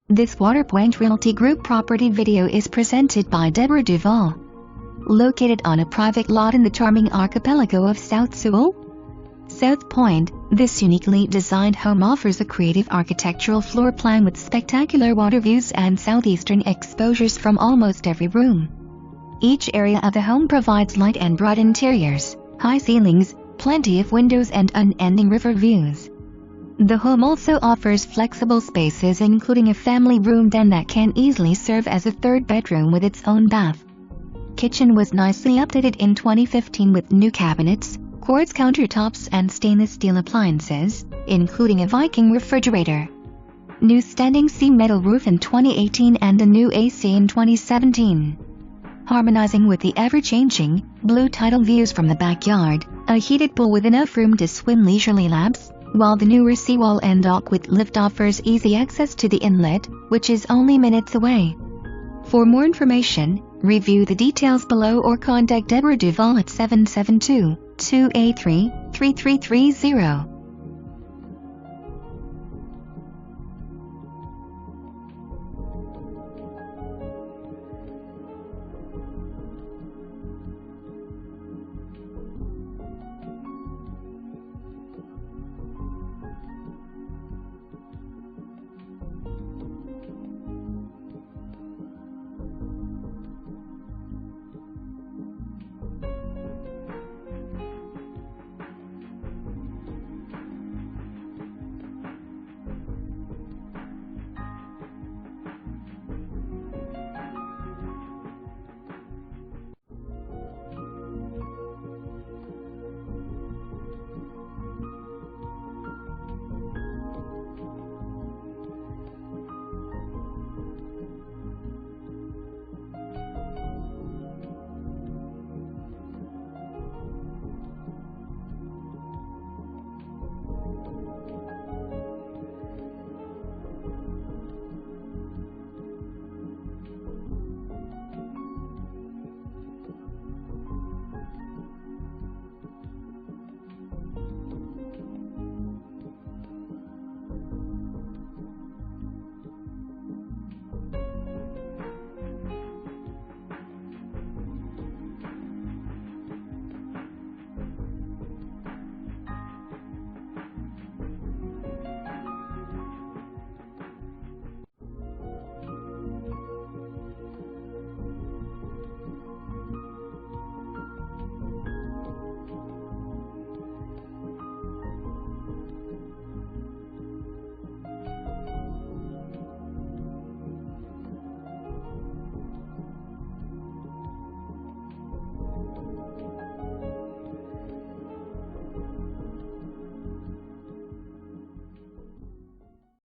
This Water Pointe Realty Group property video is presented by Deborah Duval. Located on a private lot in the charming archipelago of South Sewall, South Point, this uniquely designed home offers a creative architectural floor plan with spectacular water views and southeastern exposures from almost every room. Each area of the home provides light and bright interiors, high ceilings, plenty of windows and unending river views. The home also offers flexible spaces including a family room den that can easily serve as a third bedroom with its own bath. Kitchen was nicely updated in 2015 with new cabinets, quartz countertops and stainless steel appliances, including a Viking refrigerator. New standing seam metal roof in 2018 and a new AC in 2017. Harmonizing with the ever-changing, blue tidal views from the backyard, a heated pool with enough room to swim leisurely laps, while the newer seawall and dock with lift offers easy access to the inlet, which is only minutes away. For more information, review the details below or contact Deborah Duval at 772-283-3330.